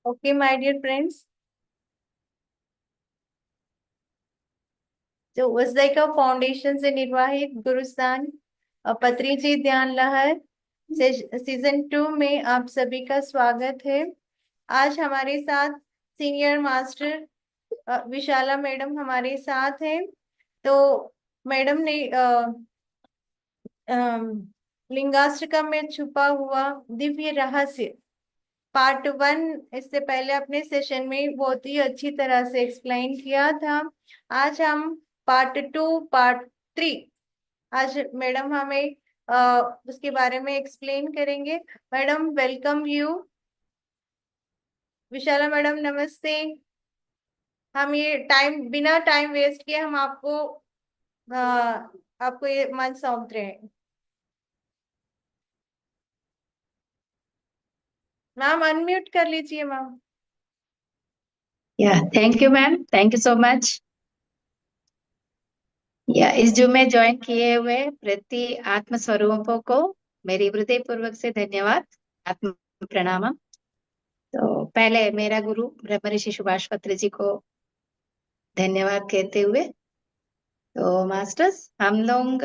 Okay my dear friends, जो वज़ाइका foundation से निर्वाहित गुरुस्तान पतरी ध्यान लहर सीजन 2 में आप सभी का स्वागत है। आज हमारे साथ सीनियर मास्टर विशाला मैडम हमारे साथ हैं। तो मैडम ने लिंगाष्टकम में छुपा हुआ दिव्य रहस्य पार्ट 1 इससे पहले अपने सेशन में बहुत ही अच्छी तरह से एक्सप्लेन किया था। आज हम पार्ट 2 पार्ट 3 आज मैडम हमें उसके बारे में एक्सप्लेन करेंगे। Madam welcome you. Vishala madam नमस्ते। हम ये बिना टाइम वेस्ट किए हम अ, आपको ये मंच सौंप रहे हैं। मैम अनम्यूट कर लीजिए मैम। या thank you ma'am, thank you so much. या इस जूम में ज्वाइन किए हुए प्रति आत्म स्वरूपों को मेरी हृदय पूर्वक से धन्यवाद, आत्म प्रणाम। तो पहले मेरा गुरु ब्रह्म ऋषि सुभाष पत्री जी को धन्यवाद कहते हुए, तो मास्टर्स हम लोग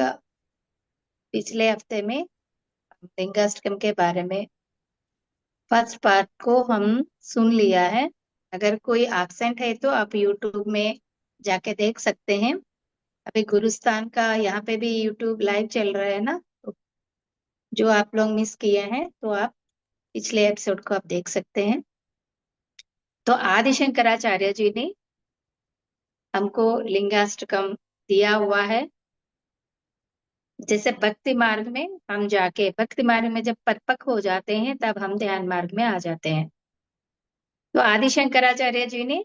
पिछले हफ्ते में लिंगाष्टकम के बारे में फर्स्ट पार्ट को हम सुन लिया है। अगर कोई एब्सेंट है तो आप यूट्यूब में जाके देख सकते हैं। अभी गुरुस्तान का यहाँ पे भी यूट्यूब लाइव चल रहा है ना, तो जो आप लोग मिस किए हैं तो आप पिछले एपिसोड को आप देख सकते हैं। तो आदि शंकराचार्य जी ने हमको लिंगाष्टकम दिया हुआ है। जैसे भक्ति मार्ग में हम जाके भक्ति मार्ग में जब परिपक्व हो जाते हैं तब हम ध्यान मार्ग में आ जाते हैं। तो आदि शंकराचार्य जी ने,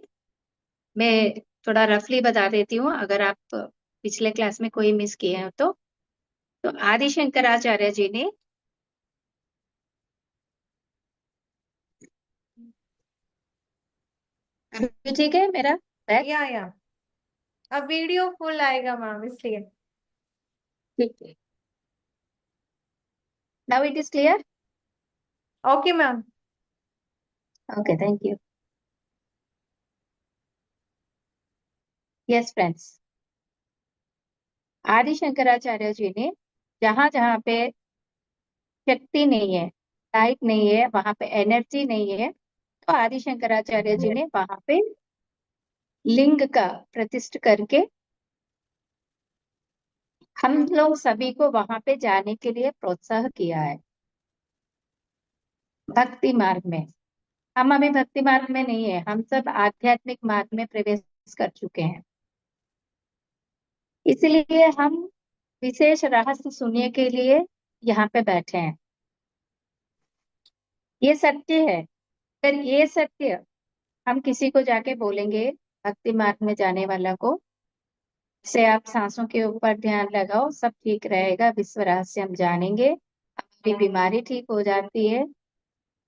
मैं थोड़ा रफली बता देती हूँ अगर आप पिछले क्लास में कोई मिस किए हैं तो आदि शंकराचार्य जी ने अभी ठीक है मेरा बैक? या अब वीडियो फुल आएगा मैम इसलिए। ठीक है, now it is clear. Okay ma'am. Okay, thank you. Yes friends, आदि शंकराचार्य जी ने जहां जहां पे शक्ति नहीं है, लाइट नहीं है, वहां पे एनर्जी नहीं है, तो आदि शंकराचार्य जी ने वहां पे लिंग का प्रतिष्ठ करके हम लोग सभी को वहां पे जाने के लिए प्रोत्साह किया है। भक्ति मार्ग में हम अभी भक्ति मार्ग में नहीं है, हम सब आध्यात्मिक मार्ग में प्रवेश कर चुके हैं। इसलिए हम विशेष रहस्य सुनने के लिए यहाँ पे बैठे हैं। ये सत्य है। अगर ये सत्य हम किसी को जाके बोलेंगे, भक्ति मार्ग में जाने वाला को, से आप सांसों के ऊपर ध्यान लगाओ, सब ठीक रहेगा, विश्व रहस्य हम जानेंगे, हमारी बीमारी ठीक हो जाती है,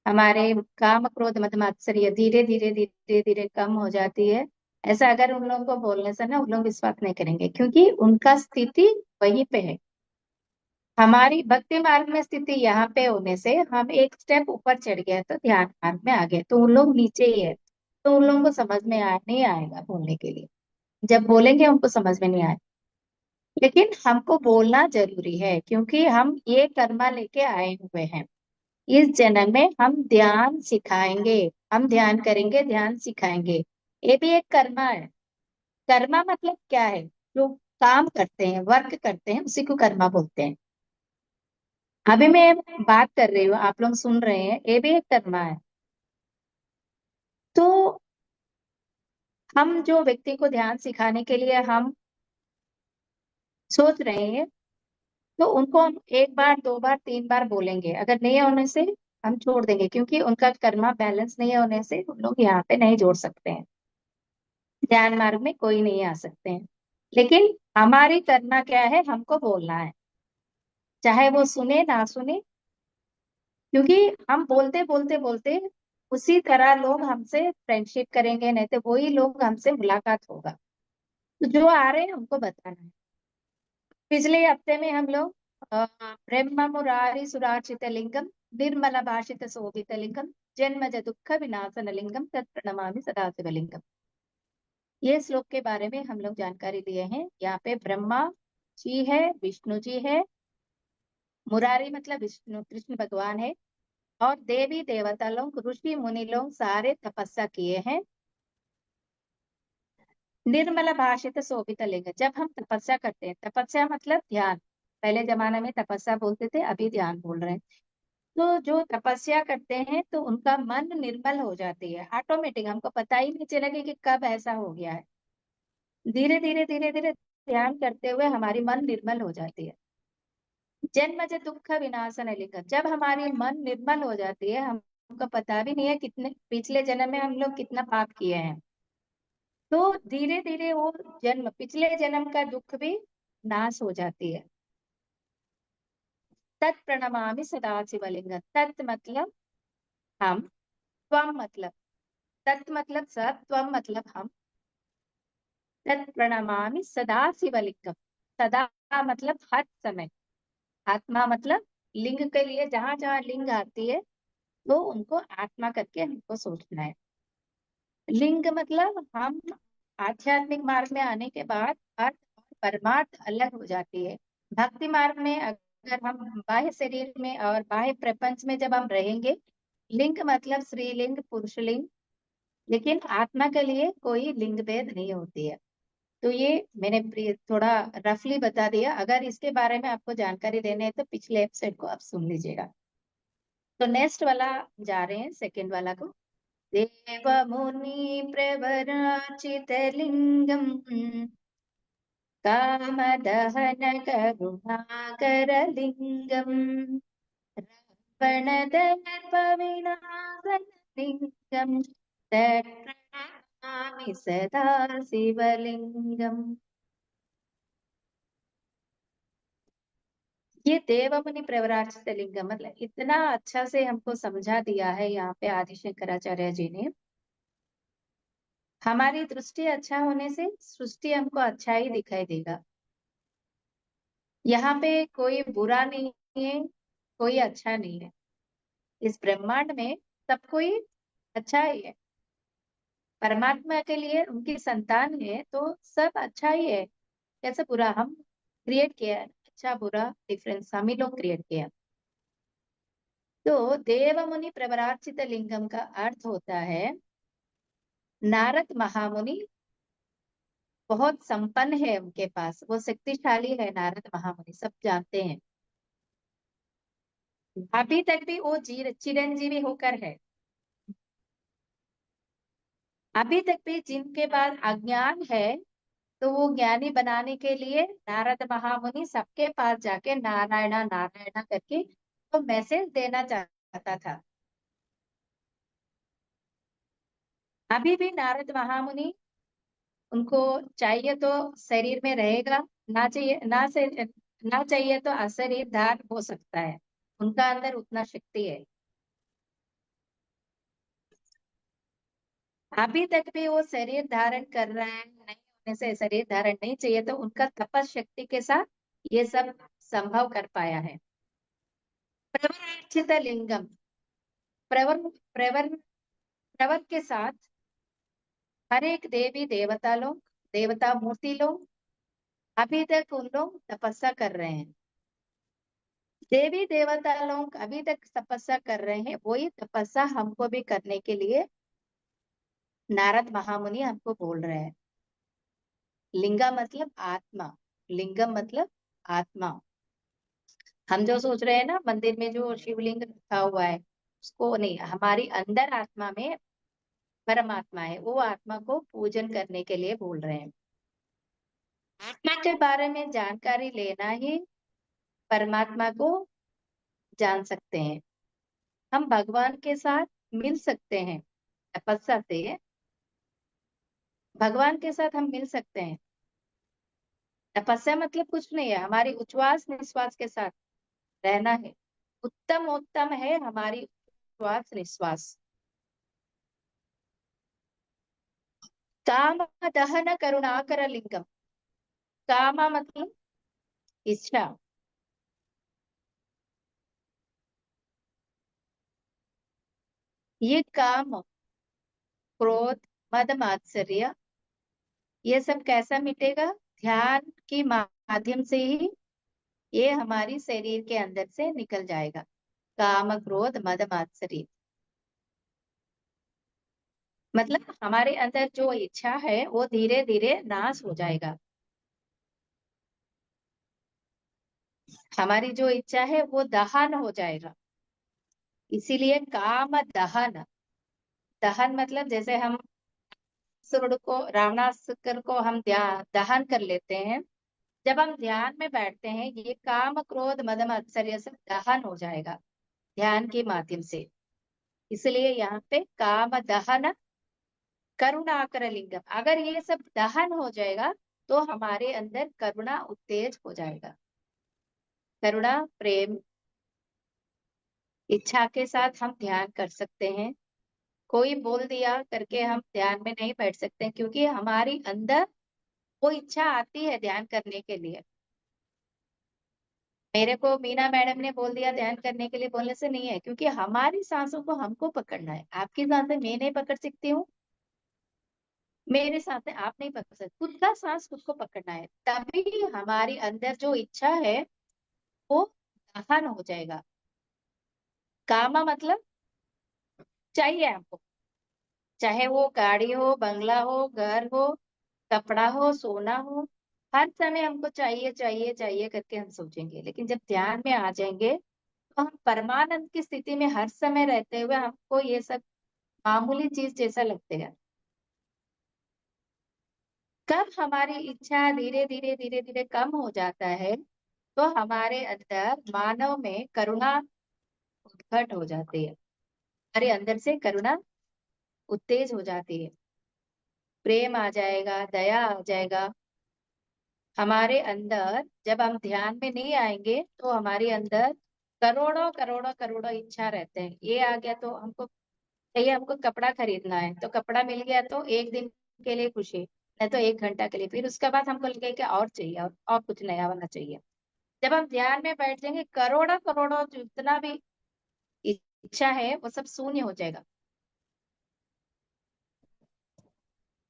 हमारे काम क्रोध मद मात्सर्य धीरे धीरे धीरे धीरे कम हो जाती है। ऐसा अगर उन लोगों को बोलने से ना, उन लोग विश्वास नहीं करेंगे, क्योंकि उनका स्थिति वहीं पे है। हमारी भक्ति मार्ग में स्थिति यहाँ पे होने से हम एक स्टेप ऊपर चढ़ गए तो ध्यान मार्ग में आ गए, तो उन लोग नीचे ही है। तो उन लोगों को समझ में नहीं आएगा बोलने के लिए, जब बोलेंगे उनको समझ में नहीं आए। लेकिन हमको बोलना जरूरी है, क्योंकि हम ये कर्मा लेके आए हुए हैं। इस जन्म में हम ध्यान सिखाएंगे, हम ध्यान करेंगे, ध्यान सिखाएंगे। ये भी एक कर्मा है। कर्मा मतलब क्या है? जो काम करते हैं, वर्क करते हैं, उसी को कर्मा बोलते हैं। अभी मैं बात कर रही हूँ, आप लोग सुन रहे हैं, ये भी एक कर्मा है। तो हम जो व्यक्ति को ध्यान सिखाने के लिए हम सोच रहे हैं, तो उनको हम एक बार, दो बार, तीन बार बोलेंगे। अगर नहीं होने से हम छोड़ देंगे, क्योंकि उनका कर्मा बैलेंस नहीं होने से उन लोग यहाँ पे नहीं जोड़ सकते हैं, ध्यान मार्ग में कोई नहीं आ सकते हैं। लेकिन हमारी करना क्या है? हमको बोलना है, चाहे वो सुने ना सुने, क्योंकि हम बोलते बोलते बोलते उसी तरह लोग हमसे फ्रेंडशिप करेंगे, नहीं तो वही लोग हमसे मुलाकात होगा। तो जो आ रहे हैं उनको बताना है। पिछले हफ्ते में हम लोग ब्रह्म मुरारी सुरार्चित लिंगम निर्मल भाषित शोभित लिंगम जन्मज दुःख विनाशन लिंगम तत्प्रणमामि सदा शिवलिंगम। ये श्लोक के बारे में हम लोग जानकारी लिए हैं। यहाँ पे ब्रह्मा जी है, विष्णु जी है, मुरारी मतलब विष्णु कृष्ण भगवान है, और देवी देवता लोग, ऋषि मुनि लोग सारे तपस्या किए हैं। निर्मल भाषित शोभित लिंग। जब हम तपस्या करते हैं, तपस्या मतलब ध्यान, पहले जमाने में तपस्या बोलते थे, अभी ध्यान बोल रहे हैं। तो जो तपस्या करते हैं तो उनका मन निर्मल हो जाती है ऑटोमेटिक, हमको पता ही नहीं चलेगा कि कब ऐसा हो गया है। धीरे धीरे धीरे धीरे ध्यान करते हुए हमारी मन निर्मल हो जाती है। जन्म से दुख विनाशन लिंग। जब हमारी मन निर्मल हो जाती है, हमको पता भी नहीं है कितने पिछले जन्म में हम लोग कितना पाप किए हैं, तो धीरे धीरे वो जन्म, पिछले जन्म का दुख भी नाश हो जाती है। तत् प्रणमामि सदा शिवलिंग। तत् मतलब हम, त्वम मतलब, तत् मतलब सब, त्वम मतलब हम। तत् प्रणमामि सदा शिवलिंगम। सदा मतलब हर समय। आत्मा मतलब लिंग के लिए जहां जहां लिंग आती है तो उनको आत्मा करके हमको सोचना है। लिंग मतलब हम आध्यात्मिक मार्ग में आने के बाद अर्थ और परमार्थ अलग हो जाती है। भक्ति मार्ग में अगर हम बाह्य शरीर में और बाह्य प्रपंच में जब हम रहेंगे, लिंग मतलब स्त्रीलिंग पुरुषलिंग, लेकिन आत्मा के लिए कोई लिंग भेद नहीं होती है। तो ये मैंने थोड़ा रफली बता दिया। अगर इसके बारे में आपको जानकारी लेने है तो पिछले एपिसोड को आप सुन लीजिएगा। तो नेक्स्ट वाला जा रहे हैं, सेकंड वाला को। देव मुनि प्रवराचित लिंगम काम दहन करुणाकर लिंगम रावण दर्प विनाशन लिंगम तत्प्रणमामि सदा शिवलिंगम। ये देवमुनि प्रवराचित लिंगम मतलब इतना अच्छा से हमको समझा दिया है यहाँ पे आदि शंकराचार्य जी ने। हमारी दृष्टि अच्छा होने से सृष्टि हमको अच्छा ही दिखाई देगा। यहाँ पे कोई बुरा नहीं है, कोई अच्छा नहीं है। इस ब्रह्मांड में सब कोई अच्छा ही है। परमात्मा के लिए उनकी संतान है तो सब अच्छा ही है। कैसे बुरा? हम क्रिएट किया है, अच्छा बुरा डिफरेंस हम ही लोग क्रिएट किया। तो देव मुनि प्रवराचित लिंगम का अर्थ होता है नारद महामुनि बहुत संपन्न है, उनके पास वो शक्तिशाली है। नारद महामुनि सब जानते हैं। अभी तक भी वो चिरंजीवी होकर है। अभी तक भी जिनके पास अज्ञान है तो वो ज्ञानी बनाने के लिए नारद महामुनि सबके पास जाके नारायणा नारायणा करके तो मैसेज देना चाहता था। अभी भी नारद महामुनि, उनको चाहिए तो शरीर में रहेगा, ना चाहिए ना चाहिए तो अशरीर धारण हो सकता है। उनका अंदर उतना शक्ति है। अभी तक भी वो शरीर धारण कर रहे हैं। नहीं होने से शरीर धारण नहीं चाहिए तो उनका तपस शक्ति के साथ ये सब संभव कर पाया है। प्रवरार्चित लिंगम, प्रवर प्रवर प्रवर के साथ हर एक देवी देवता लोग, देवता मूर्ति लोग अभी तक उन लोग तपस्या कर रहे हैं। देवी देवता लोग अभी तक तपस्या कर रहे हैं, वही तपस्या हमको भी करने के लिए नारद महामुनि हमको बोल रहे हैं। लिंगा मतलब आत्मा, लिंगम मतलब आत्मा। हम जो सोच रहे हैं ना मंदिर में जो शिवलिंग रखा हुआ है, उसको नहीं, हमारी अंदर आत्मा में परमात्मा है, वो आत्मा को पूजन करने के लिए बोल रहे हैं। आत्मा के बारे में जानकारी लेना ही परमात्मा को जान सकते हैं। हम भगवान के साथ मिल सकते हैं तपस्या से। भगवान के साथ हम मिल सकते हैं। तपस्या मतलब कुछ नहीं है, हमारी उच्छ्वास निश्वास के साथ रहना है। उत्तम उत्तम है हमारी उच्छ्वास निश्वास। काम दहन करुणाकर लिंगम। काम मतलब इच्छा, ये काम, क्रोध, मद, मात्सर्य, ये सब कैसा मिटेगा? ध्यान के माध्यम से ही ये हमारी शरीर के अंदर से निकल जाएगा। काम, क्रोध, मद, मात्सर्य मतलब हमारे अंदर जो इच्छा है वो धीरे धीरे नाश हो जाएगा। हमारी जो इच्छा है वो दहन हो जाएगा। इसीलिए काम दहन। दहन मतलब जैसे हम असुर को, रावणासुर को हम दहन कर लेते हैं। जब हम ध्यान में बैठते हैं ये काम, क्रोध, मद, मत्सर्य सब दहन हो जाएगा ध्यान के माध्यम से। इसलिए यहाँ पे काम दहन करुणाकर लिंगम, अगर ये सब दहन हो जाएगा तो हमारे अंदर करुणा उत्तेज हो जाएगा। करुणा, प्रेम, इच्छा के साथ हम ध्यान कर सकते हैं। कोई बोल दिया करके हम ध्यान में नहीं बैठ सकते, क्योंकि हमारी अंदर वो इच्छा आती है ध्यान करने के लिए। मेरे को मीना मैडम ने बोल दिया ध्यान करने के लिए, बोलने से नहीं है, क्योंकि हमारी सांसों को हमको पकड़ना है। आपकी सांसें मैं नहीं पकड़ सकती हूँ, मेरे सांसें आप नहीं पकड़ सकते। खुद का सांस खुद को पकड़ना है, तभी हमारी अंदर जो इच्छा है वो दहन हो जाएगा। कामा मतलब चाहिए हमको, चाहे वो गाड़ी हो, बंगला हो, घर हो, कपड़ा हो, सोना हो, हर समय हमको चाहिए चाहिए चाहिए करके हम सोचेंगे। लेकिन जब ध्यान में आ जाएंगे तो हम परमानंद की स्थिति में हर समय रहते हुए हमको ये सब मामूली चीज जैसा लगते हैं। कब हमारी इच्छा धीरे धीरे धीरे धीरे कम हो जाता है तो हमारे अंदर मानव में करुणा उद्घट हो जाती है। हमारे अंदर से करुणा उत्तेज हो जाती है, प्रेम आ जाएगा, दया आ जाएगा हमारे अंदर। जब हम ध्यान में नहीं आएंगे तो हमारे अंदर करोड़ों करोड़ों करोड़ों इच्छा रहते हैं। ये आ गया तो हमको चाहिए, हमको कपड़ा खरीदना है तो कपड़ा मिल गया तो एक दिन के लिए खुशी, नहीं तो एक घंटा के लिए, फिर उसके बाद हमको लगेगा कि और चाहिए, और कुछ नया होना चाहिए। जब हम ध्यान में बैठ जाएंगे करोड़ों करोड़ों जितना भी इच्छा है वो सब शून्य हो जाएगा।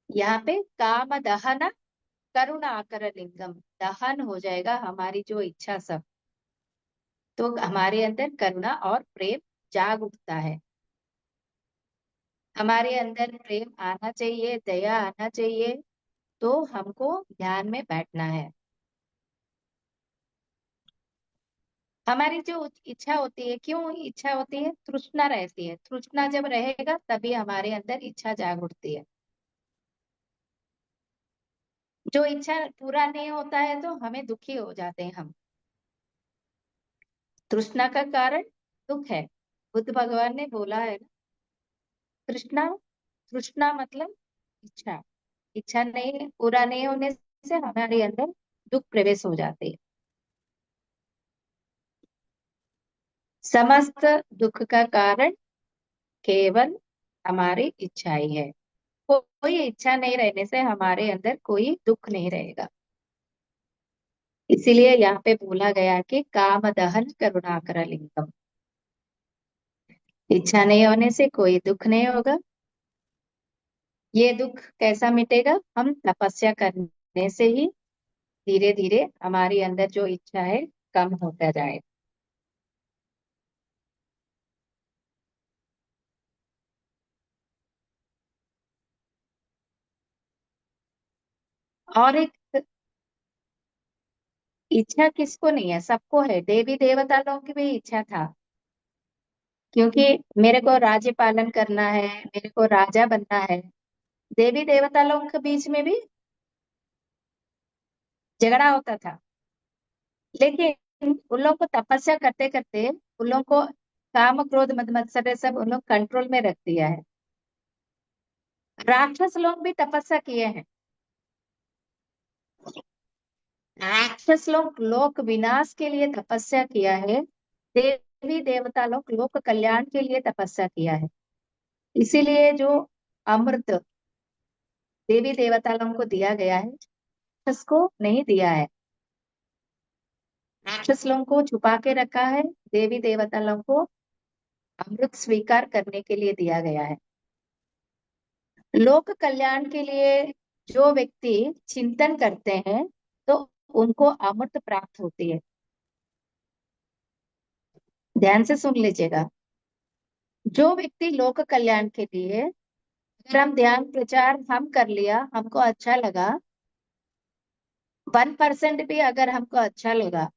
यहाँ पे काम दहन करुणा आकर लिंगम, दहन हो जाएगा हमारी जो इच्छा सब, तो हमारे अंदर करुणा और प्रेम जाग उठता है। हमारे अंदर प्रेम आना चाहिए, दया आना चाहिए, तो हमको ध्यान में बैठना है। हमारी जो इच्छा होती है, क्यों इच्छा होती है? तृष्णा रहती है। तृष्णा जब रहेगा तभी हमारे अंदर इच्छा जाग उठती है। जो इच्छा पूरा नहीं होता है तो हमें दुखी हो जाते हैं हम। तृष्णा का कारण दुख है। बुद्ध भगवान ने बोला है ना, तृष्णा, तृष्णा मतलब इच्छा। इच्छा नहीं पूरा नहीं होने से हमारे अंदर दुख प्रवेश हो जाते हैं। समस्त दुख का कारण केवल हमारी इच्छा ही है। कोई इच्छा नहीं रहने से हमारे अंदर कोई दुख नहीं रहेगा। इसीलिए यहाँ पे बोला गया कि काम दहन करुणाकर लिंगम, इच्छा नहीं होने से कोई दुख नहीं होगा। ये दुख कैसा मिटेगा? हम तपस्या करने से ही धीरे धीरे हमारे अंदर जो इच्छा है कम होता जाए। और एक, इच्छा किसको नहीं है? सबको है। देवी देवता लोगों की भी इच्छा था, क्योंकि मेरे को राज्य पालन करना है, मेरे को राजा बनना है। देवी देवता लोगों के बीच में भी झगड़ा होता था, लेकिन उन लोग को तपस्या करते करते उन लोग को काम, क्रोध, मद, मत्सर्य सब उन लोग कंट्रोल में रख दिया है। राक्षस लोग भी तपस्या किए हैं। राक्षस लोग लोक विनाश के लिए तपस्या किया है, देवी देवता लोग लोक कल्याण के लिए तपस्या किया है। इसीलिए जो अमृत देवी देवता लोगों को दिया गया है, राक्षस को नहीं दिया है। राक्षस लोगों को छुपा के रखा है, देवी देवता लोगों को अमृत स्वीकार करने के लिए दिया गया है। लोक कल्याण के लिए जो व्यक्ति चिंतन करते हैं तो उनको अमृत प्राप्त होती है। ध्यान से सुन लीजिएगा। जो व्यक्ति लोक कल्याण के लिए, अगर हम ध्यान प्रचार हम कर लिया, हमको अच्छा लगा, 1% भी अगर हमको अच्छा लगा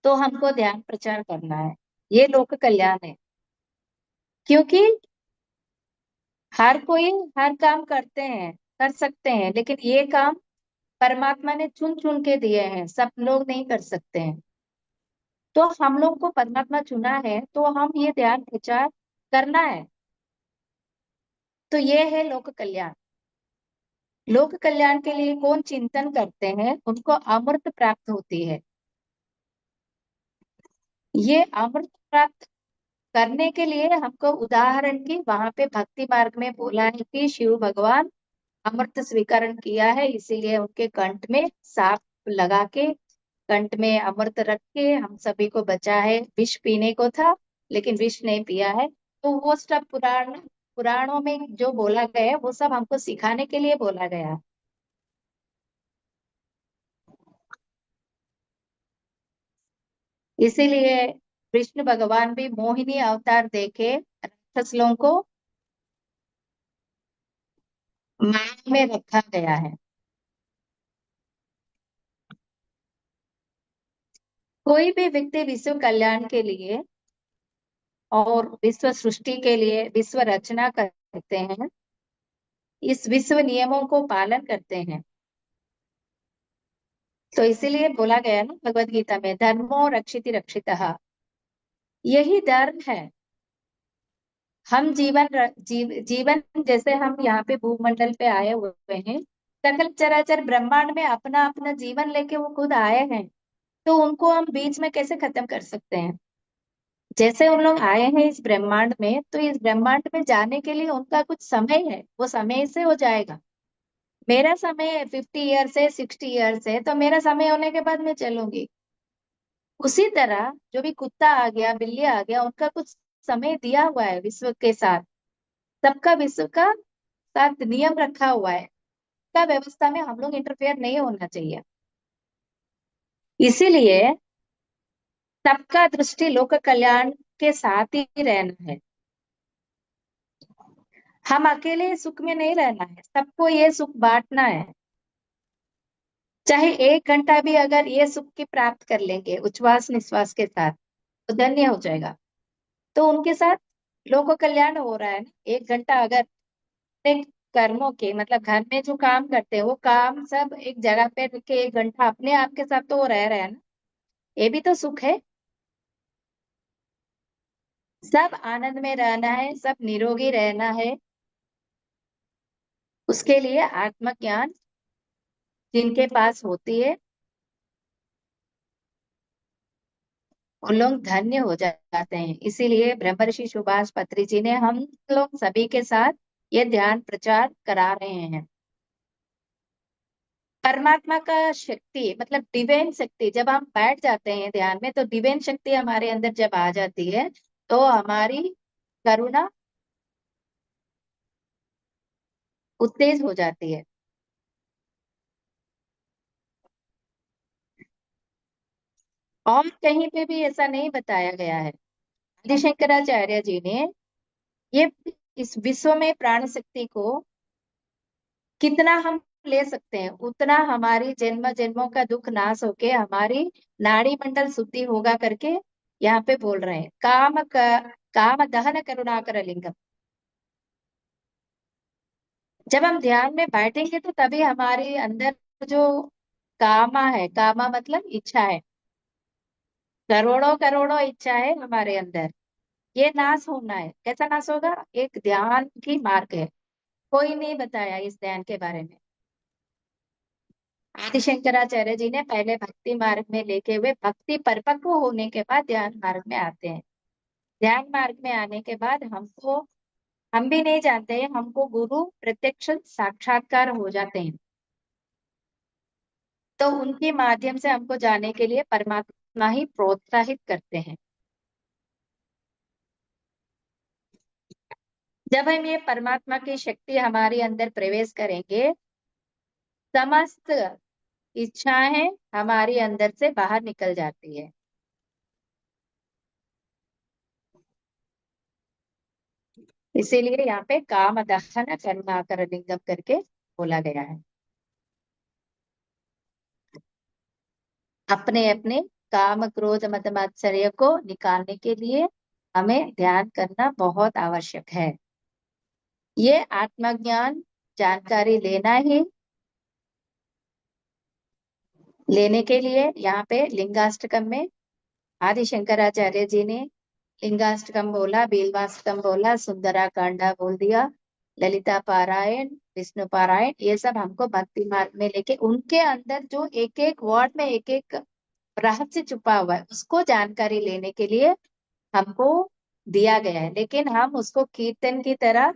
तो हमको ध्यान प्रचार करना है। ये लोक कल्याण है। क्योंकि हर कोई हर काम करते हैं, कर सकते हैं, लेकिन ये काम परमात्मा ने चुन चुन के दिए हैं, सब लोग नहीं कर सकते हैं। तो हम लोग को परमात्मा चुना है तो हम ये ध्यान प्रचार करना है। तो ये है लोक कल्याण। लोक कल्याण के लिए कौन चिंतन करते हैं उनको अमृत प्राप्त होती है। ये अमृत प्राप्त करने के लिए हमको उदाहरण की वहां पे भक्ति मार्ग में बोला है कि शिव भगवान अमृत स्वीकरण किया है, इसीलिए उनके कंठ में सांप लगा के, कंठ में अमृत रख के हम सभी को बचा है। विष पीने को था लेकिन विष नहीं पिया है। तो वो सब पुराणों में जो बोला गया है वो सब हमको सिखाने के लिए बोला गया है। इसीलिए विष्णु भगवान भी मोहिनी अवतार देके राक्षस लोगों को माया में रखा गया है। कोई भी व्यक्ति विश्व कल्याण के लिए और विश्व सृष्टि के लिए विश्व रचना करते हैं, इस विश्व नियमों को पालन करते हैं। तो इसीलिए बोला गया ना भगवत गीता में, धर्मो रक्षिति रक्षितः। यही धर्म है। हम जीवन जैसे हम यहाँ पे भूमंडल पे आए हुए हैं, सकल चराचर ब्रह्मांड में अपना अपना जीवन लेके वो खुद आए हैं। तो उनको हम बीच में कैसे खत्म कर सकते हैं। जैसे उन लोग आए हैं इस ब्रह्मांड में, तो इस ब्रह्मांड में जाने के लिए उनका कुछ समय है, वो समय से हो जाएगा। मेरा समय 50 ईयर्स है, 60 ईयर्स है, तो मेरा समय होने के बाद मैं चलूंगी। उसी तरह जो भी कुत्ता आ गया, बिल्ली आ गया, उनका कुछ समय दिया हुआ है विश्व के साथ। सबका विश्व का साथ नियम रखा हुआ है। का व्यवस्था में हम लोग इंटरफेयर नहीं होना चाहिए। इसीलिए सबका दृष्टि लोक कल्याण के साथ ही रहना है। हम अकेले सुख में नहीं रहना है, सबको ये सुख बांटना है। चाहे 1 घंटा भी अगर ये सुख की प्राप्त कर लेंगे उच्छ्वास निश्वास के साथ, तो धन्य हो जाएगा। तो उनके साथ लोक कल्याण हो रहा है ना। 1 घंटा अगर अपने कर्मों के, मतलब घर में जो काम करते हैं वो काम सब एक जगह पे रख के 1 घंटा अपने आप के साथ तो वो रह रहे हैं ना। ये भी तो सुख है। सब आनंद में रहना है, सब निरोगी रहना है। उसके लिए आत्मज्ञान जिनके पास होती है उन लोग धन्य हो जाते हैं। इसीलिए ब्रह्मर्षि सुभाष पत्री जी ने हम लोग सभी के साथ ये ध्यान प्रचार करा रहे हैं। परमात्मा का शक्ति, मतलब डिवाइन शक्ति, जब हम बैठ जाते हैं ध्यान में तो डिवाइन शक्ति हमारे अंदर जब आ जाती है तो हमारी करुणा उत्तेज हो जाती है। और कहीं पे भी ऐसा नहीं बताया गया है। आदि शंकराचार्य जी ने ये इस विश्व में प्राण शक्ति को कितना हम ले सकते हैं उतना हमारी जन्म जन्मों का दुख नाश होके हमारी नाड़ी मंडल शुद्धि होगा करके यहाँ पे बोल रहे हैं। काम दहन करुणाकर लिंगम। जब हम ध्यान में बैठेंगे तो तभी हमारे अंदर जो कामा है, कामा मतलब इच्छा है, करोड़ों करोड़ों इच्छा है हमारे अंदर, ये नाश होना है। कैसा नाश होगा? एक ध्यान की मार्ग है। कोई नहीं बताया इस ध्यान के बारे में। आदि शंकराचार्य जी ने पहले भक्ति मार्ग में लेके हुए, भक्ति परिपक्व होने के बाद ध्यान मार्ग में आते हैं। ध्यान मार्ग में आने के बाद हमको, हम भी नहीं जानते हैं, हमको गुरु प्रत्यक्ष साक्षात्कार हो जाते हैं। तो उनके माध्यम से हमको जाने के लिए परमात्मा ही प्रोत्साहित करते हैं। जब हम ये परमात्मा की शक्ति हमारे अंदर प्रवेश करेंगे, समस्त इच्छाएं हमारी अंदर से बाहर निकल जाती है। इसीलिए यहाँ पे काम दहन करुणाकर लिंगम करके बोला गया है। अपने अपने काम क्रोध मद मात्सर्य को निकालने के लिए हमें ध्यान करना बहुत आवश्यक है। ये आत्मज्ञान जानकारी लेने के लिए यहाँ पे लिंगाष्टकम में आदि शंकराचार्य जी ने लिंगाष्टकम बोला, बीलवाष्टकम बोला, सुंदरा कांडा बोल दिया, ललिता पारायण, विष्णु पारायण, ये सब हमको भक्ति मार्ग में लेके उनके अंदर जो एक एक वर्ड में एक एक रहस्य छुपा हुआ है उसको जानकारी लेने के लिए हमको दिया गया है। लेकिन हम उसको कीर्तन की तरह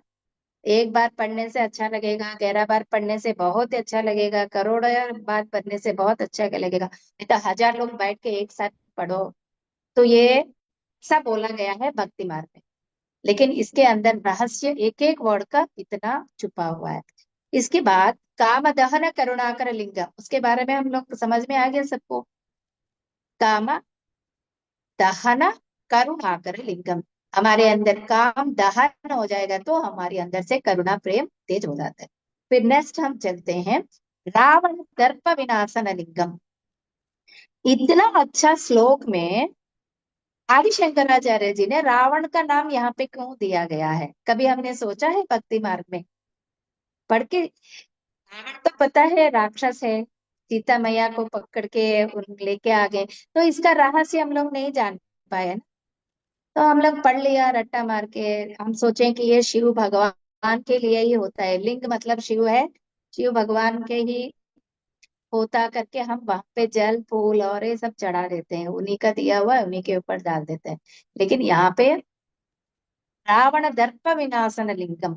एक बार पढ़ने से अच्छा लगेगा, 11 बार पढ़ने से बहुत अच्छा लगेगा, करोड़ों बार पढ़ने से बहुत अच्छा लगेगा, नहीं तो 1000 लोग बैठ के एक साथ पढ़ो, तो ये ऐसा बोला गया है भक्ति मार्ग में। लेकिन इसके अंदर रहस्य एक एक वर्ड का इतना छुपा हुआ है। इसके बाद काम दहन करुणाकर लिंग, उसके बारे में हम लोग समझ में आ गया सबको। काम दहन करुणाकर लिंगम, हमारे अंदर काम दहन हो जाएगा तो हमारे अंदर से करुणा प्रेम तेज हो जाता है। फिर नेक्स्ट हम चलते हैं रावण दर्प विनाशन लिंगम। इतना अच्छा श्लोक में आदि शंकराचार्य जी ने रावण का नाम यहाँ पे क्यों दिया गया है, कभी हमने सोचा है भक्ति मार्ग में पढ़ के? रावण तो पता है राक्षस है, सीता मैया को पकड़ के उन लेके आ गए, तो इसका रहस्य हम लोग नहीं जान पाए ना। तो हम लोग पढ़ लिया रट्टा मार के, हम सोचे कि ये शिव भगवान के लिए ही होता है, लिंग मतलब शिव है, शिव भगवान के ही होता करके हम वहां पे जल फूल और ये सब चढ़ा देते हैं, उन्हीं का दिया हुआ है उन्हीं के ऊपर डाल देते हैं। लेकिन यहाँ पे रावण दर्प विनाशन लिंगम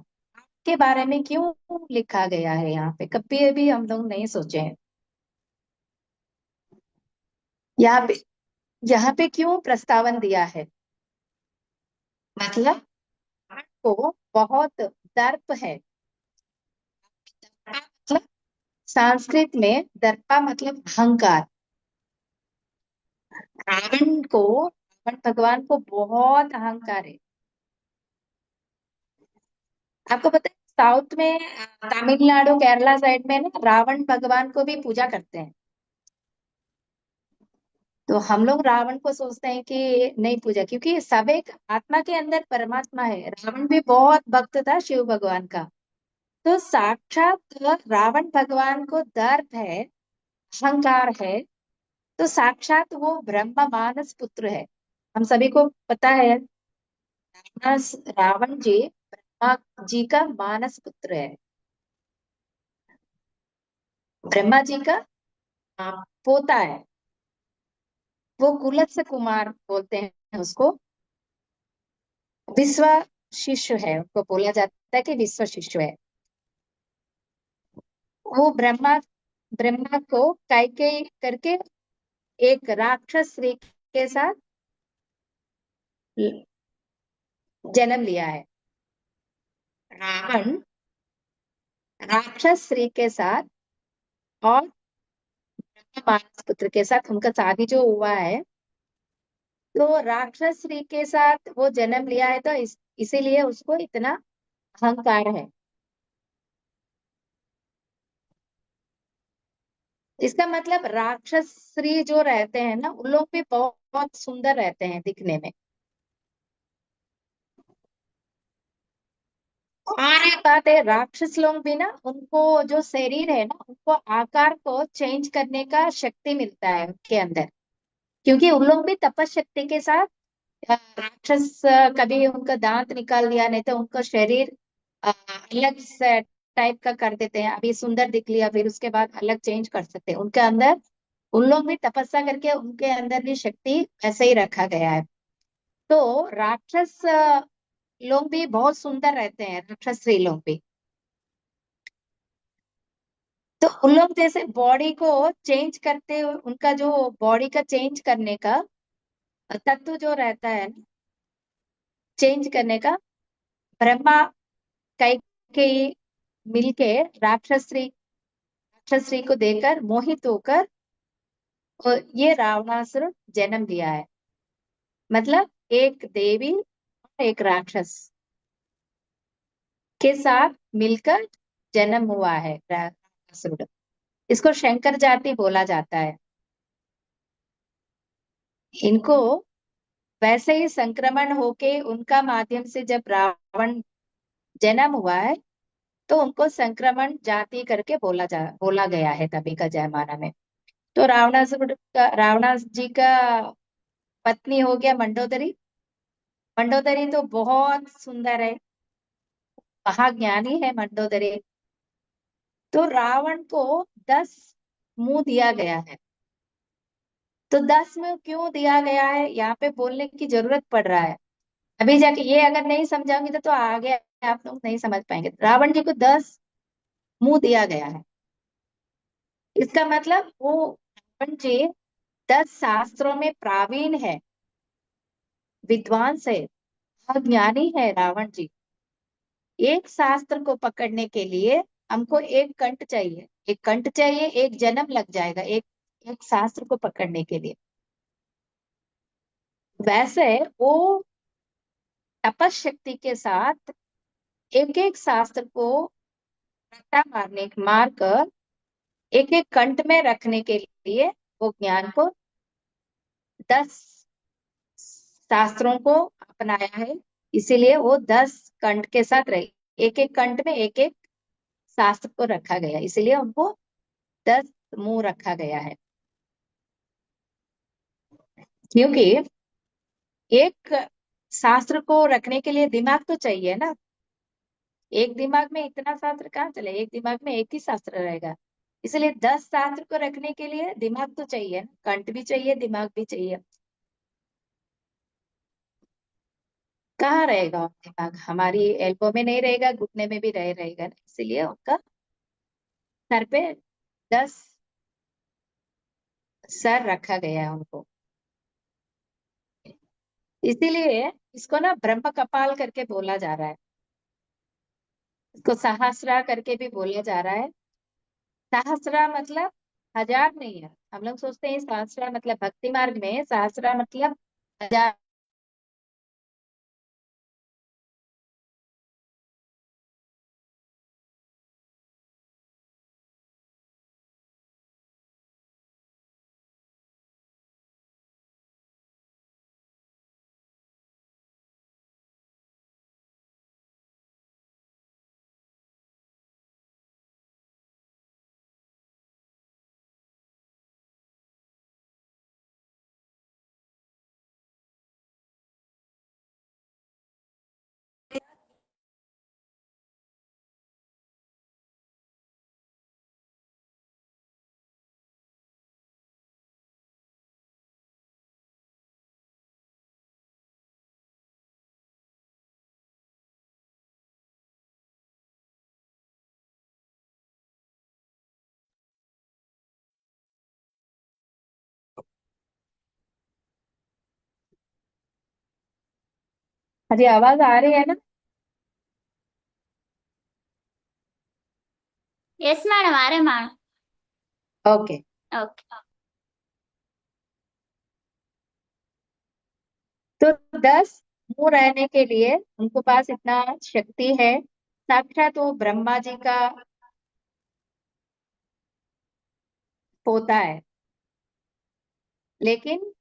के बारे में क्यों लिखा गया है यहाँ पे, कभी भी हम लोग नहीं सोचे हैं। यहाँ पे यहाँ पे क्यों प्रस्तावन दिया है, मतलब को बहुत दर्प है। मतलब संस्कृत में दर्पा मतलब अहंकार। रावण भगवान को बहुत अहंकार है। आपको पता है साउथ में तमिलनाडु केरला साइड में ना रावण भगवान को भी पूजा करते हैं। तो हम लोग रावण को सोचते हैं कि नहीं पूजा, क्योंकि सब एक आत्मा के अंदर परमात्मा है। रावण भी बहुत भक्त था शिव भगवान का। तो साक्षात रावण भगवान को दर्प है, अहंकार है, तो साक्षात वो ब्रह्म मानस पुत्र है। हम सभी को पता है रावण जी ब्रह्मा जी का मानस पुत्र है, ब्रह्मा जी का पोता है। वो कुलत्स कुमार बोलते हैं उसको, विश्व शिष्य है, उनको बोला जाता है कि विश्व शिष्य है। वो ब्रह्मा ब्रह्मा को कैकेयी करके एक राक्षस स्त्री के साथ जन्म लिया है। रावण राक्षस स्त्री के साथ और मानस पुत्र के साथ उनका शादी जो हुआ है, तो राक्षस स्त्री के साथ वो जन्म लिया है, तो इसीलिए उसको इतना अहंकार है। इसका मतलब राक्षस स्त्री जो रहते हैं ना उन लोग भी बहुत, बहुत सुंदर रहते हैं दिखने में। और एक बात है, राक्षस लोग भी ना उनको जो शरीर है ना उनको आकार को चेंज करने का शक्ति मिलता है उनके अंदर, क्योंकि उन लोग भी तपशक्ति के साथ राक्षस कभी उनका दांत निकाल दिया, नहीं तो उनका शरीर अलग टाइप का कर देते हैं। अभी सुंदर दिख लिया फिर उसके बाद अलग चेंज कर सकते हैं उनके अंदर। उन लोग भी तपस्या करके उनके अंदर भी शक्ति ऐसे ही रखा गया है। तो राक्षस लोग भी बहुत सुंदर रहते हैं, राक्षस स्त्री लोग भी। तो उन लोग जैसे बॉडी को चेंज करते हुए उनका जो बॉडी का चेंज करने का तत्व जो रहता है ना, चेंज करने का, ब्रह्मा कैकेयी मिलके राक्षसी को देकर मोहित होकर और ये रावणासुर जन्म लिया है। मतलब एक देवी और एक राक्षस के साथ मिलकर जन्म हुआ है रावणासुर। इसको शंकर जाति बोला जाता है। इनको वैसे ही संक्रमण होके उनका माध्यम से जब रावण जन्म हुआ है, तो उनको संक्रमण जाति करके बोला गया है तभी का जमाना में। तो रावणास जी का पत्नी हो गया मंडोदरी। मंडोदरी तो बहुत सुंदर है, महाज्ञानी है मंडोदरी। तो रावण को 10 मुंह दिया गया है। तो 10 मुंह क्यों दिया गया है, यहाँ पे बोलने की जरूरत पड़ रहा है। अभी जाके ये अगर नहीं समझाऊंगी तो आगे आप लोग नहीं समझ पाएंगे। रावण जी को 10 मुंह दिया गया है। इसका मतलब वो रावण जी 10 शास्त्रों में प्रावीण है, विद्वांस है, ज्ञानी है रावण जी। एक शास्त्र को पकड़ने के लिए हमको एक कंठ चाहिए, एक कंठ चाहिए, एक जन्म लग जाएगा एक एक शास्त्र को पकड़ने के लिए। वैसे वो तपस शक्ति के साथ एक एक शास्त्र को रट्टा मार कर एक एक कंठ में रखने के लिए वो ज्ञान को 10 शास्त्रों को अपनाया है। इसीलिए वो 10 कंठ के साथ रहे। एक एक कंठ में एक एक शास्त्र को रखा गया, इसलिए उनको 10 मुंह रखा गया है। क्योंकि एक शास्त्र को रखने के लिए दिमाग तो चाहिए ना। एक दिमाग में इतना शास्त्र कहाँ चले, एक दिमाग में एक ही शास्त्र रहेगा। इसलिए 10 शास्त्र को रखने के लिए दिमाग तो चाहिए ना, कंठ भी चाहिए, दिमाग भी चाहिए। कहाँ रहेगा दिमाग, हमारी एल्बो में नहीं रहेगा, घुटने में भी रहेगा ना। इसलिए उनका सर पे 10 सर रखा गया है उनको। इसीलिए इसको ना ब्रह्म कपाल करके बोला जा रहा है। इसको सहस्रा करके भी बोला जा रहा है। सहस्रा मतलब हजार नहीं है। हम लोग सोचते हैं सहस्रा मतलब भक्ति मार्ग में सहस्रा मतलब हजार। अरे आवाज आ रही है ना? यस मैडम, आ रहे मैडम। ओके। ओके। तो 10 मुंह रहने के लिए उनको पास इतना शक्ति है। साक्षात वो ब्रह्मा जी का पोता है। लेकिन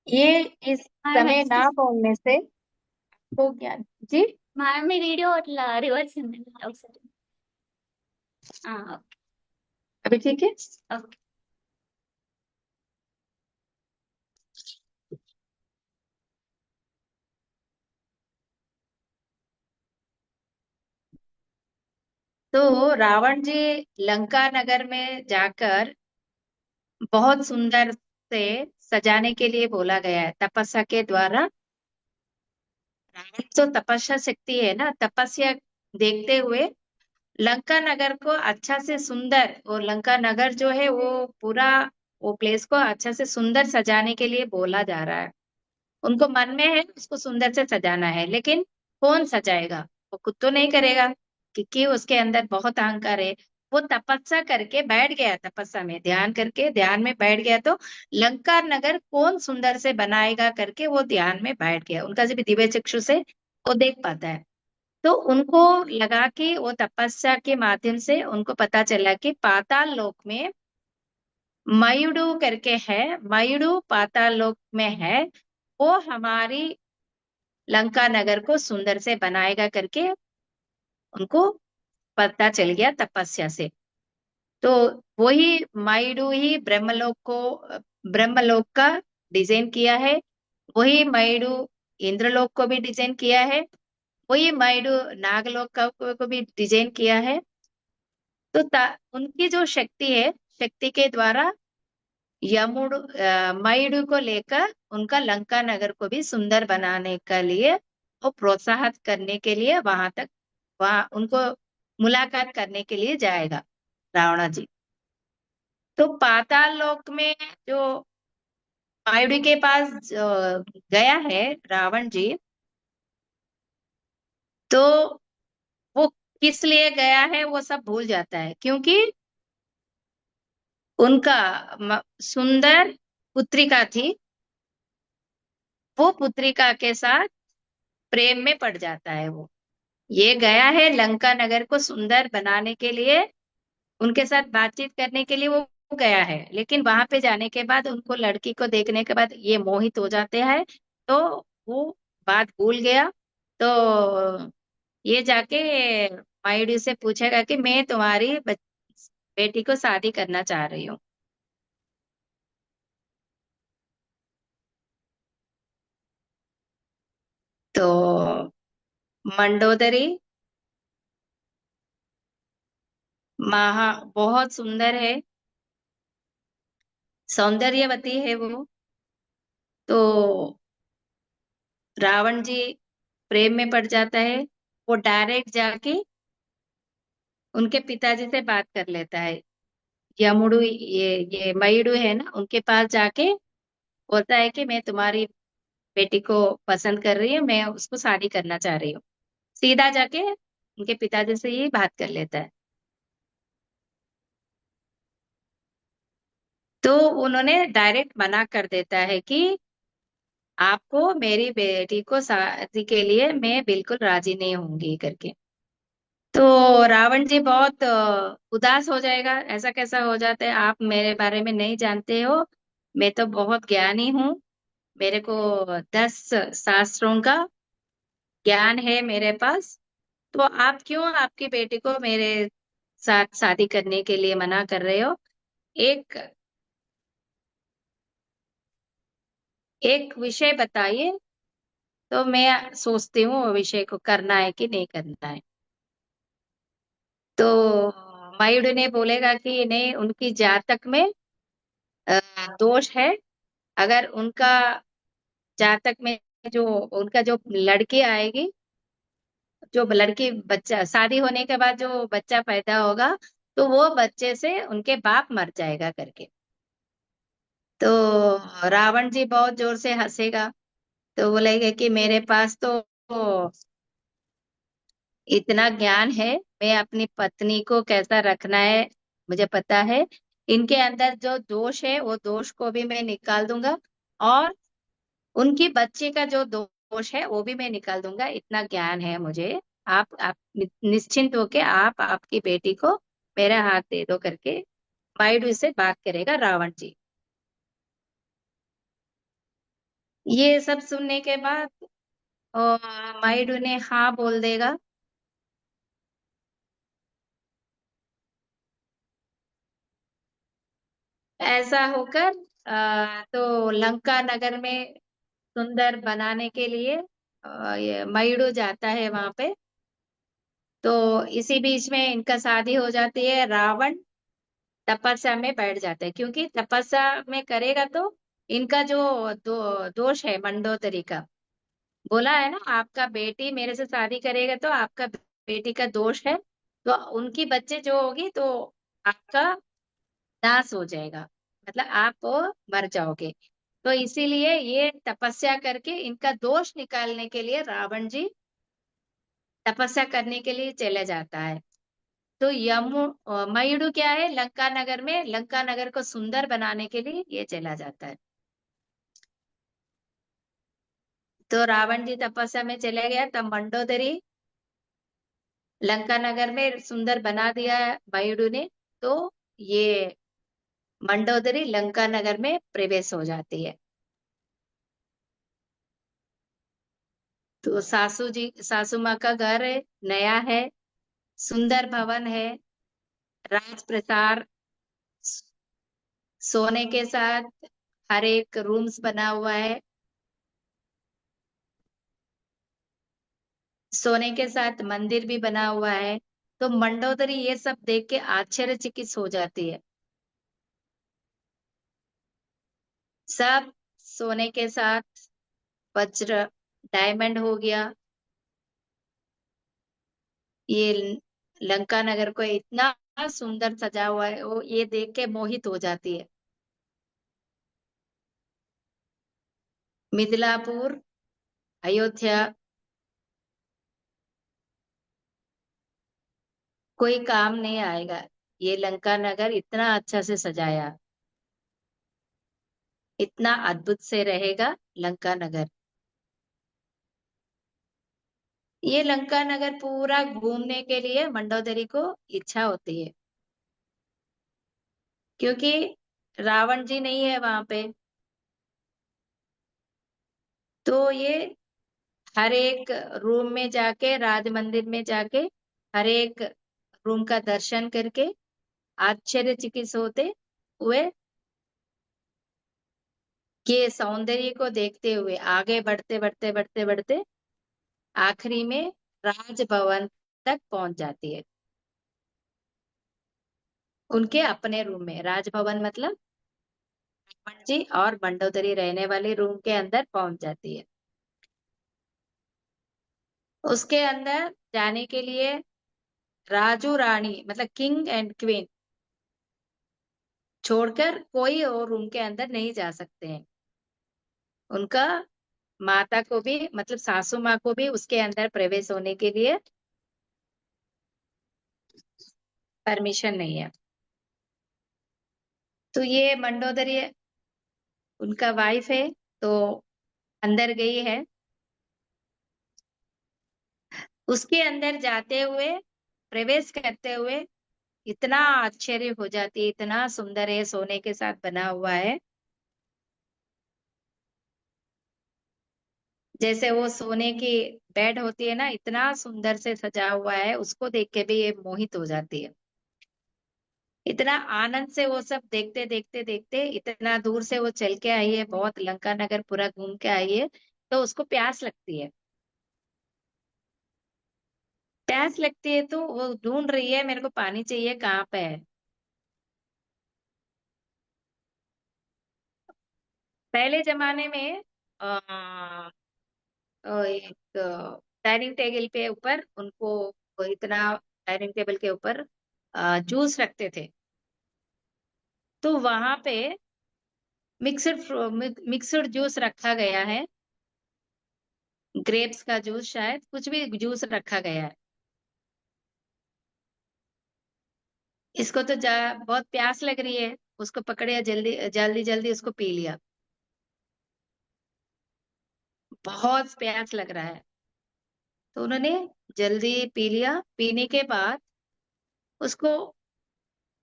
ये इस मैडम समय ना एक्सक्यूज, बोलने से तो ज्ञान जी। मैडम మీ వీడియో అట్లా రివర్స్ ఉంది ఒకసారి. ఓకే. अभी ठीक है। ఓకే. तो रावण जी लंका नगर में जाकर बहुत सुंदर से सजाने के लिए बोला गया है तपस्या के द्वारा। रावण तो तपस्या शक्ति है ना, तपस्या देखते हुए लंका नगर को अच्छा से सुंदर, और लंका नगर जो है वो पूरा वो प्लेस को अच्छा से सुंदर सजाने के लिए बोला जा रहा है। उनको मन में है उसको सुंदर से सजाना है। लेकिन कौन सजाएगा? वो खुद तो नहीं करेगा, क्योंकि उसके अंदर बहुत अहंकार है। वो तपस्या करके बैठ गया, तपस्या में ध्यान करके ध्यान में बैठ गया, तो लंका नगर कौन सुंदर से बनाएगा करके वो ध्यान में बैठ गया। उनका जब दिव्य चक्षु से वो देख पाता है, तो उनको लगा कि वो तपस्या के माध्यम से उनको पता चला कि पाताल लोक में मयुडु करके है, मयुडु पाताल लोक में है, वो हमारी लंका नगर को सुंदर से बनाएगा करके उनको पता चल गया तपस्या से। तो वही मयुडु ही ब्रह्मलोक को, ब्रह्मलोक का डिजाइन किया है। वही मयुडु इंद्रलोक को भी डिजाइन किया है। वही मयुडु नागलोक को भी डिजाइन किया है। तो उनकी जो शक्ति है, शक्ति के द्वारा मयुडु को लेकर उनका लंका नगर को भी सुंदर बनाने के लिए और प्रोत्साहित करने के लिए वहां तक, वहां उनको मुलाकात करने के लिए जाएगा रावणा जी। तो पाताल लोक में जो मयुडु के पास गया है रावण जी, तो वो किस लिए गया है वो सब भूल जाता है, क्योंकि उनका सुंदर पुत्रिका थी। वो पुत्रिका के साथ प्रेम में पड़ जाता है वो। ये गया है लंका नगर को सुंदर बनाने के लिए, उनके साथ बातचीत करने के लिए वो गया है, लेकिन वहां पे जाने के बाद उनको, लड़की को देखने के बाद ये मोहित हो जाते हैं, तो वो बात भूल गया। तो ये जाके मायूडी से पूछेगा कि मैं तुम्हारी बेटी को शादी करना चाह रही हूँ। तो मंडोदरी महा बहुत सुंदर है, सौंदर्यवती है वो। तो रावण जी प्रेम में पड़ जाता है। वो डायरेक्ट जाके उनके पिताजी से बात कर लेता है। यमुडू, ये मयुडू है ना, उनके पास जाके बोलता है कि मैं तुम्हारी बेटी को पसंद कर रही हूँ, मैं उसको शादी करना चाह रही हूँ। सीधा जाके उनके पिताजी से ही बात कर लेता है। तो उन्होंने डायरेक्ट मना कर देता है कि आपको, मेरी बेटी को शादी के लिए मैं बिल्कुल राजी नहीं होंगी करके। तो रावण जी बहुत उदास हो जाएगा, ऐसा कैसा हो जाता है, आप मेरे बारे में नहीं जानते हो, मैं तो बहुत ज्ञानी हूँ, मेरे को 10 शास्त्रों का ज्ञान है मेरे पास। तो आप क्यों आपकी बेटी को मेरे साथ शादी करने के लिए मना कर रहे हो? एक एक विषय बताइए, तो मैं सोचती हूँ वो विषय को करना है कि नहीं करना है। तो मयूर ने बोलेगा कि नहीं, उनकी जातक में अ, दोष है। अगर उनका जातक में जो, उनका जो लड़की आएगी, जो लड़की, बच्चा शादी होने के बाद जो बच्चा पैदा होगा, तो वो बच्चे से उनके बाप मर जाएगा करके। तो रावण जी बहुत जोर से हंसेगा, तो बोलेगा कि मेरे पास तो इतना ज्ञान है, मैं अपनी पत्नी को कैसा रखना है मुझे पता है। इनके अंदर जो दोष है वो दोष को भी मैं निकाल दूंगा, और उनकी बच्ची का जो दोष है वो भी मैं निकाल दूंगा, इतना ज्ञान है मुझे। आप निश्चिंत होके आप आपकी बेटी को मेरा हाथ दे दो करके मायुडू से बात करेगा रावण जी। ये सब सुनने के बाद मायुडू ने हाँ बोल देगा। ऐसा होकर तो लंका नगर में सुंदर बनाने के लिए ये मयुडू जाता है वहां पे। तो इसी बीच में इनका शादी हो जाती है। रावण तपस्या में बैठ जाता है, क्योंकि तपस्या में करेगा तो इनका जो दोष है मंडोदरी का, बोला है ना, आपका बेटी मेरे से शादी करेगा तो आपका बेटी का दोष है, तो उनकी बच्चे जो होगी तो आपका नाश हो जाएगा, मतलब आप मर जाओगे। तो इसीलिए ये तपस्या करके इनका दोष निकालने के लिए रावण जी तपस्या करने के लिए चला जाता है। तो मयुडु क्या है, लंका नगर में, लंका नगर को सुंदर बनाने के लिए ये चला जाता है। तो रावण जी तपस्या में चले गया, तब मंडोदरी लंका नगर में सुंदर बना दिया मयुडु ने। तो ये मंडोदरी लंका नगर में प्रवेश हो जाती है। तो सासू माँ का घर है, नया है, सुंदर भवन है, राजप्रसाद, सोने के साथ हर एक रूम्स बना हुआ है, सोने के साथ मंदिर भी बना हुआ है। तो मंडोदरी ये सब देख के आश्चर्यचकित हो जाती है। सब सोने के साथ वज्र, डायमंड हो गया। ये लंका नगर को इतना सुंदर सजा हुआ है, वो ये देख के मोहित हो जाती है। मिथिलापुर, अयोध्या, कोई काम नहीं आएगा, ये लंका नगर इतना अच्छा से सजाया, इतना अद्भुत से रहेगा लंका नगर। ये लंका नगर पूरा घूमने के लिए मंडोदरी को इच्छा होती है, क्योंकि रावण जी नहीं है वहां पे। तो ये हर एक रूम में जाके, राज मंदिर में जाके, हर एक रूम का दर्शन करके आश्चर्यचकित होते हुए, के सौंदर्य को देखते हुए आगे बढ़ते बढ़ते बढ़ते बढ़ते आखिरी में राजभवन तक पहुंच जाती है। उनके अपने रूम में, राजभवन मतलब रावण जी और मंडोदरी रहने वाले रूम के अंदर पहुंच जाती है। उसके अंदर जाने के लिए राजू रानी मतलब किंग एंड क्वीन छोड़कर कोई और रूम के अंदर नहीं जा सकते हैं। उनका माता को भी मतलब सासू माँ को भी उसके अंदर प्रवेश होने के लिए परमिशन नहीं है। तो ये मंडोदरी उनका वाइफ है, तो अंदर गई है। उसके अंदर जाते हुए, प्रवेश करते हुए इतना आश्चर्य हो जाती है, इतना सुंदर है, सोने के साथ बना हुआ है। जैसे वो सोने की बेड होती है ना, इतना सुंदर से सजा हुआ है, उसको देख के भी ये मोहित हो जाती है। इतना आनंद से वो सब देखते देखते देखते इतना दूर से वो चल के आई है, बहुत लंका नगर पूरा घूम के आई है। तो उसको प्यास लगती है, प्यास लगती है तो वो ढूंढ रही है, मेरे को पानी चाहिए, कहाँ पे है। पहले जमाने में एक डाइनिंग टेबल पे ऊपर उनको, वो इतना डाइनिंग टेबल के ऊपर जूस रखते थे। तो वहां पे मिक्सड जूस रखा गया है, ग्रेप्स का जूस, शायद कुछ भी जूस रखा गया है। इसको तो बहुत प्यास लग रही है, उसको पकड़े, जल्दी जल्दी जल्दी उसको पी लिया। बहुत प्यास लग रहा है, तो उन्होंने जल्दी पी लिया। पीने के बाद उसको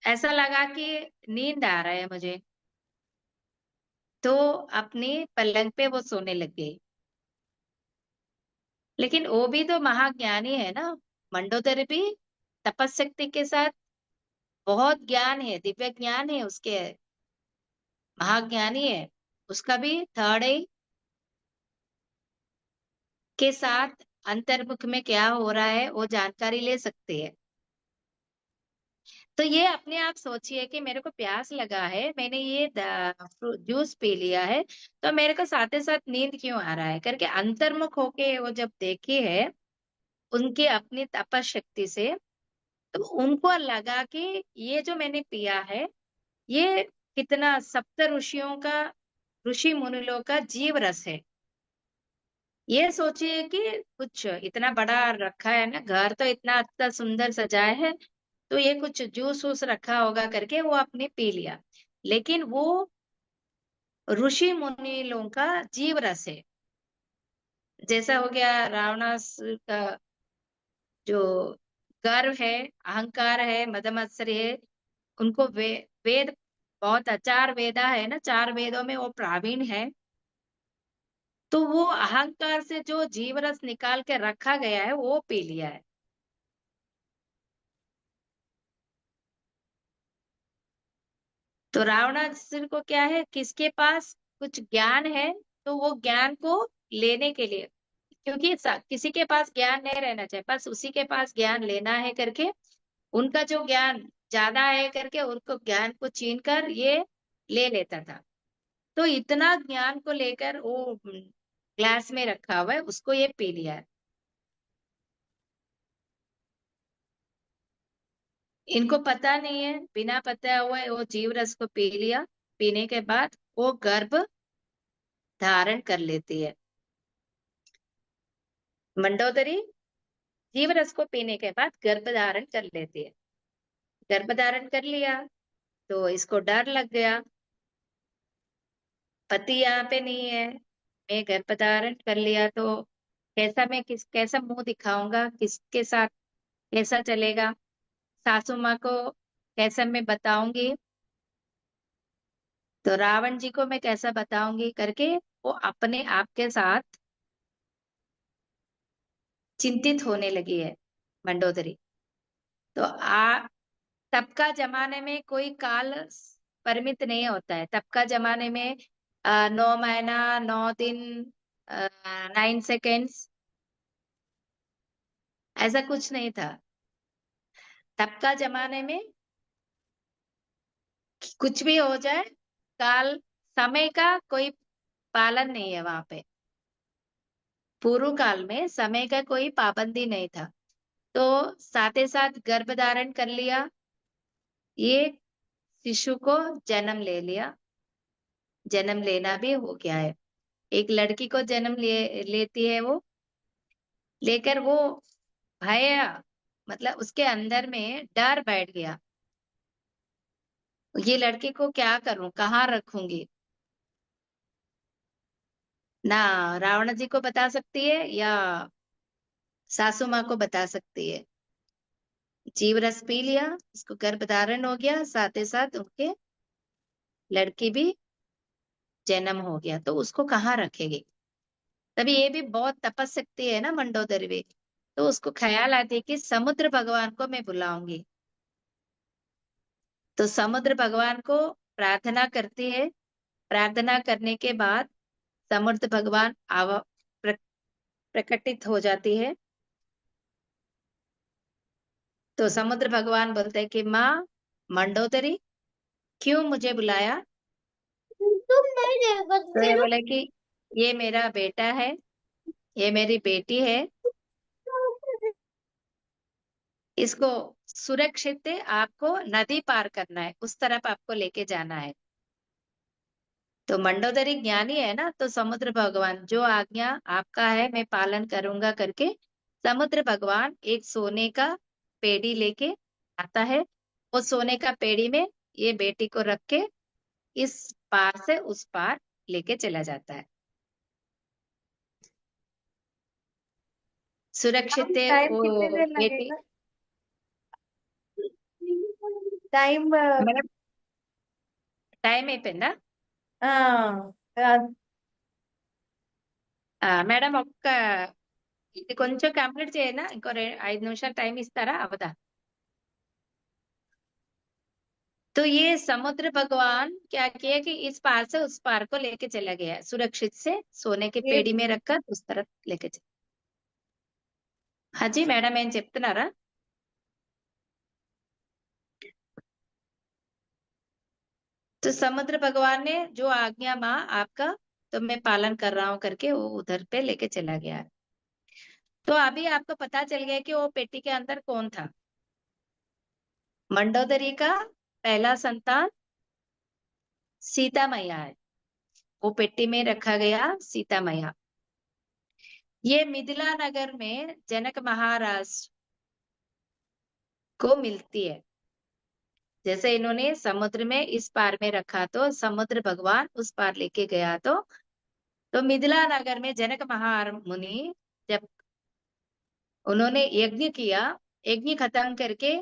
ऐसा लगा कि नींद आ रहा है मुझे, तो अपनी पलंग पे वो सोने लग गई। लेकिन वो भी तो महाज्ञानी है ना, मंडोदरी भी तपस्शक्ति के साथ, बहुत ज्ञान है, दिव्य ज्ञान है उसके, महाज्ञानी है। उसका भी थर्ड आई के साथ अंतर्मुख में क्या हो रहा है वो जानकारी ले सकती है। तो ये अपने आप सोचिए कि मेरे को प्यास लगा है, मैंने ये जूस पी लिया है, तो मेरे को साथ ही साथ नींद क्यों आ रहा है करके अंतर्मुख होके वो जब देखी है उनकी अपनी तपशक्ति से, तो उनको लगा कि ये जो मैंने पिया है, ये कितना सप्त ऋषियों का, ऋषि मुनियों का जीव रस है। ये सोचिए कि कुछ इतना बड़ा रखा है ना, घर तो इतना अच्छा सुंदर सजाया है, तो ये कुछ जूस वूस रखा होगा करके वो आपने पी लिया। लेकिन वो ऋषि मुनि लोगों का जीव रस है। जैसा हो गया रावणासुर का जो गर्व है, अहंकार है, मदमत्सर्य है, उनको वेद बहुत चार वेदा है ना, चार वेदों में वो प्रावीण है। तो वो अहंकार से जो जीव रस निकाल के रखा गया है वो पी लिया है। तो रावणासुर को क्या है, किसके पास कुछ ज्ञान है तो वो ज्ञान को लेने के लिए, क्योंकि किसी के पास ज्ञान नहीं रहना चाहिए, बस उसी के पास ज्ञान लेना है करके, उनका जो ज्ञान ज्यादा है करके उनको ज्ञान को छीन कर ये ले लेता था। तो इतना ज्ञान को लेकर वो ग्लास में रखा हुआ है, उसको ये पी लिया है। इनको पता नहीं है, बिना पता हुए वो जीव रस को पी लिया। पीने के बाद वो गर्भ धारण कर लेती है। मंडोदरी जीव रस को पीने के बाद गर्भ धारण कर लेती है। गर्भ धारण कर लिया तो इसको डर लग गया, पति यहाँ पे नहीं है, मैं गर्भ धारण कर लिया तो कैसा मुंह दिखाऊंगा, किसके साथ कैसा चलेगा, सासू माँ को कैसा मैं बताऊंगी, तो रावण जी को मैं कैसा बताऊंगी करके वो अपने आप के साथ चिंतित होने लगी है मंडोदरी। तो तब का जमाने में कोई काल परिमित नहीं होता है। तब का जमाने में 9 महीना, 9 दिन, 9 सेकेंड्स, ऐसा कुछ नहीं था। तब का जमाने में कुछ भी हो जाए, काल समय का कोई पालन नहीं है वहां पे। पूर्व काल में समय का कोई पाबंदी नहीं था। तो साथ ही साथ गर्भ धारण कर लिया, ये शिशु को जन्म ले लिया, जन्म लेना भी हो गया है। एक लड़की को जन्म लेती है वो, लेकर वो भय, मतलब उसके अंदर में डर बैठ गया, ये लड़की को क्या करूं, कहाँ रखूंगी, ना रावण जी को बता सकती है या सासू माँ को बता सकती है। जीव रस पी लिया, उसको गर्भ धारण हो गया, साथ ही साथ उनके लड़की भी जन्म हो गया, तो उसको कहाँ रखेगी। तभी ये भी बहुत तपस्या है ना मंडोदरी भी, तो उसको ख्याल आती है कि समुद्र भगवान को मैं बुलाऊंगी। तो समुद्र भगवान को प्रार्थना करती है। प्रार्थना करने के बाद समुद्र भगवान प्र, प्रकटित हो जाती है। तो समुद्र भगवान बोलते हैं कि माँ मंडोदरी, क्यों मुझे बुलाया। तुम नहीं दे तो सकते ये हो। बोले कि ये मेरा बेटा है, ये मेरी बेटी है, इसको सुरक्षित आपको नदी पार करना है, उस तरफ आपको लेके जाना है। तो मंडोदरी ज्ञानी है ना, तो समुद्र भगवान जो आज्ञा आपका है मैं पालन करूंगा करके, समुद्र भगवान एक सोने का पेड़ी लेके आता है। वो सोने का पेड़ी में ये बेटी को रख के इस पार से उस पार लेके चला जाता है। सुरक्षित है टाइम कितने वो देर बेटी। लगेगा? टाइम? मैडम టైం అయిపోయిందా? మేడం ఇది కొంచెం కంప్లీట్ చేయనా, ఇంకో 5 నిమిషాలు టైం ఇస్తారా, అవదా? तो ये समुद्र भगवान क्या किया कि इस पार से उस पार को लेके चला गया, सुरक्षित से सोने की ये पेड़ी में रखकर उस तरफ लेके चला। हाँ जी మేడం ఏం చెప్తున్నారా? तो समुद्र भगवान ने जो आज्ञा माँ आपका, तो मैं पालन कर रहा हूँ करके वो उधर पे लेके चला गया। तो अभी आपको पता चल गया कि वो पेटी के अंदर कौन था। मंडोदरी का पहला संतान सीता मैया है, वो पेटी में रखा गया सीता मैया। ये मिथिला नगर में जनक महाराज को मिलती है। जैसे इन्होंने समुद्र में इस पार में रखा तो समुद्र भगवान उस पार लेके गया, तो मिथिला नगर में जनक महामुनि जब उन्होंने यज्ञ किया, यज्ञ खत्म करके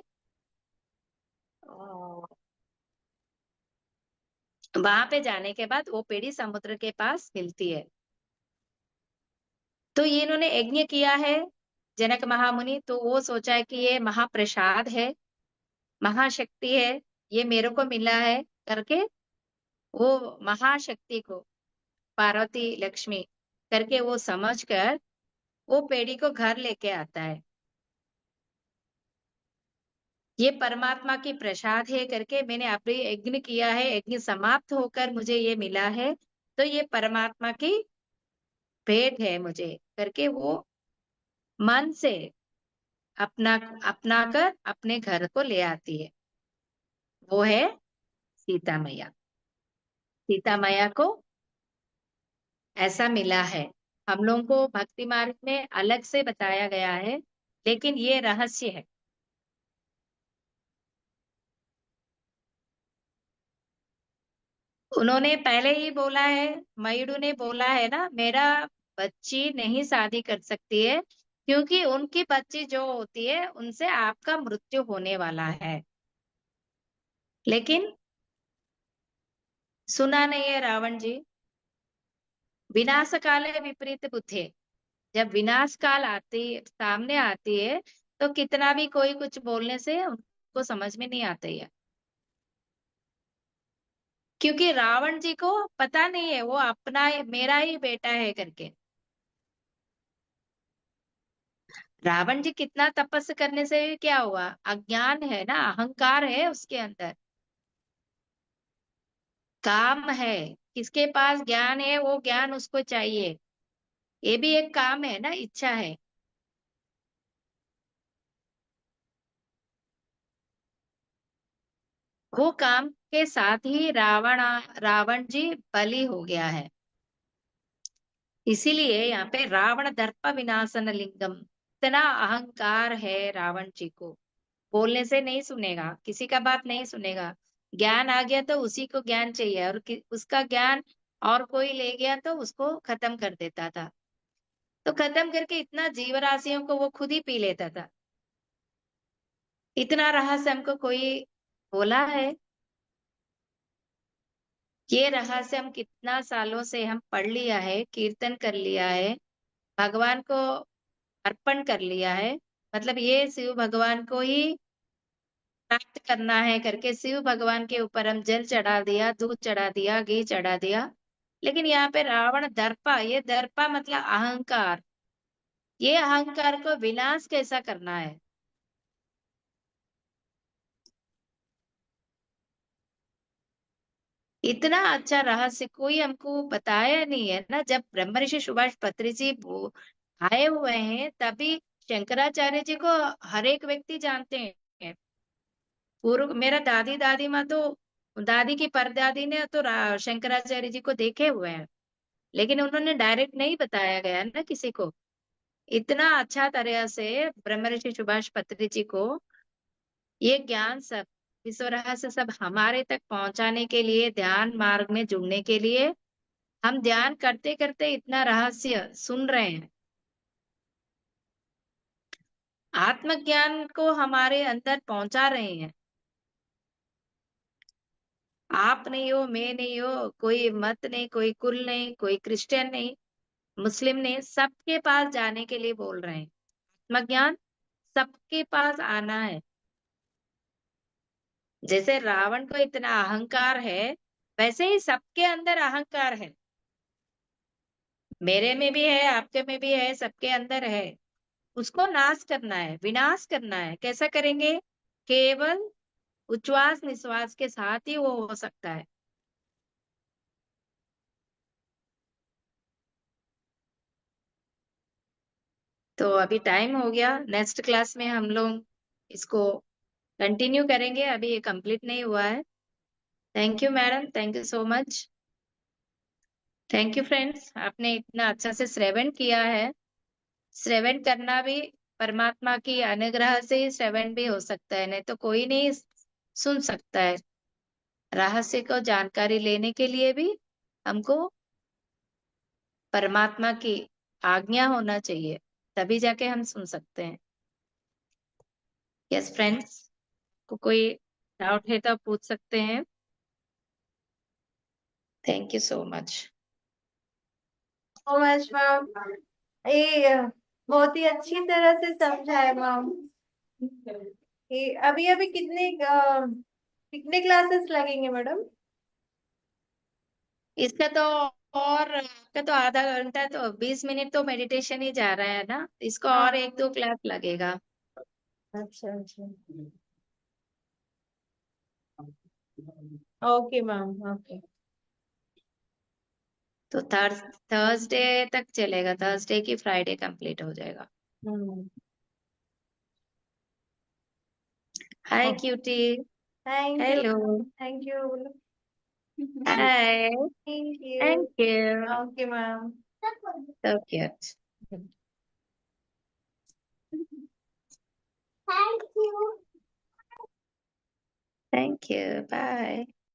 वहां पे जाने के बाद वो पेड़ी समुद्र के पास मिलती है। तो ये इन्होंने यज्ञ किया है जनक महामुनि, तो वो सोचा है कि ये महाप्रसाद है, महाशक्ति है, ये मेरे को मिला है करके वो महाशक्ति को पार्वती लक्ष्मी करके वो समझकर वो पेड़ी को घर लेके आता है। ये परमात्मा की प्रसाद है करके मैंने अभी यज्ञ किया है, यज्ञ समाप्त होकर मुझे ये मिला है, तो ये परमात्मा की भेंट है मुझे करके वो मन से अपना अपना कर अपने घर को ले आती है। वो है सीता मैया। सीता मैया को ऐसा मिला है। हम लोगों को भक्ति मार्ग में अलग से बताया गया है, लेकिन ये रहस्य है। उन्होंने पहले ही बोला है, मयूरू ने बोला है ना, मेरा बच्ची नहीं शादी कर सकती है क्योंकि उनकी बच्ची जो होती है उनसे आपका मृत्यु होने वाला है। लेकिन सुना नहीं है रावण जी। विनाश काले विपरीत बुद्धि, जब विनाश काल आती सामने आती है तो कितना भी कोई कुछ बोलने से उनको समझ में नहीं आता है, क्योंकि रावण जी को पता नहीं है वो अपना मेरा ही बेटा है करके। रावण जी कितना तपस्या करने से क्या हुआ, अज्ञान है ना, अहंकार है उसके अंदर, काम है। किसके पास ज्ञान है वो ज्ञान उसको चाहिए, ये भी एक काम है ना, इच्छा है। वो काम के साथ ही रावण जी बलि हो गया है। इसीलिए यहाँ पे रावण दर्प विनाशन लिंगम, इतना अहंकार है रावण जी को, बोलने से नहीं सुनेगा, किसी का बात नहीं सुनेगा। ज्ञान आ गया तो उसी को ज्ञान चाहिए, और उसका ज्ञान और कोई ले गया तो उसको खत्म कर देता था। तो खत्म करके इतना जीव राशियों को वो खुद ही पी लेता था। इतना रहस्य हमको कोई बोला है? ये रहस्य हम कितना सालों से हम पढ़ लिया है, कीर्तन कर लिया है, भगवान को अर्पण कर लिया है। मतलब ये शिव भगवान को ही प्राप्त करना है करके शिव भगवान के ऊपर हम जल चढ़ा दिया, दूध चढ़ा दिया, घी चढ़ा दिया। लेकिन यहाँ पे रावण दर्पा, ये दर्पा मतलब अहंकार, ये अहंकार को विनाश कैसा करना है। इतना अच्छा रहस्य कोई हमको बताया नहीं है ना। जब ब्रह्म ऋषि सुभाष पत्री जी आए हुए हैं तभी शंकराचार्य जी को हर एक व्यक्ति जानते हैं। पूर्व मेरा दादी दादी माँ तो, दादी की परदादी ने तो शंकराचार्य जी को देखे हुए हैं, लेकिन उन्होंने डायरेक्ट नहीं बताया गया ना किसी को। इतना अच्छा तरह से ब्रह्म ऋषि सुभाष पत्री जी को ये ज्ञान सब विश्व रहस्य सब हमारे तक पहुंचाने के लिए, ध्यान मार्ग में जुड़ने के लिए, हम ध्यान करते करते इतना रहस्य सुन रहे हैं। आत्मज्ञान को हमारे अंदर पहुंचा रहे हैं। आप नहीं हो, मैं नहीं हो, कोई मत नहीं, कोई कुल नहीं, कोई क्रिश्चियन नहीं, मुस्लिम नहीं, सबके पास जाने के लिए बोल रहे हैं। आत्मज्ञान सबके पास आना है। जैसे रावण को इतना अहंकार है, वैसे ही सबके अंदर अहंकार है। मेरे में भी है, आपके में भी है, सबके अंदर है। उसको नाश करना है, विनाश करना है। कैसा करेंगे? केवल उच्छ्वास निश्वास के साथ ही वो हो सकता है। तो अभी टाइम हो गया, नेक्स्ट क्लास में हम लोग इसको कंटिन्यू करेंगे, अभी ये कंप्लीट नहीं हुआ है। Thank you madam, thank you so much. Thank you friends, आपने इतना अच्छा से श्रवण किया है। श्रवण करना भी परमात्मा की अनुग्रह से ही श्रवण भी हो सकता है, नहीं तो कोई नहीं सुन सकता है। रहस्य को जानकारी लेने के लिए भी हमको परमात्मा की आज्ञा होना चाहिए, तभी जाके हम सुन सकते हैं। यस फ्रेंड्स, को कोई डाउट है तो पूछ सकते हैं। Thank you so much. So much ma'am, ये बहुत ही अच्छी तरह से समझा है मैम। ये अभी अभी कितने क्लासेस लगेंगे मैडम? इसका तो और आपका तो आधा घंटा, तो 20 मिनट तो मेडिटेशन ही जा रहा है ना, इसको और हाँ। 1-2 क्लास लगेगा। अच्छा अच्छा। Okay ma'am, okay. तो थर्सडे तक चलेगा, थर्सडे की फ्राइडे कंप्लीट हो जाएगा। Hmm. Hi cutie. Thank you. Hello. Thank you. Hi. Thank you. Thank you. Okay ma'am. So cute. Thank you. Thank you. Bye.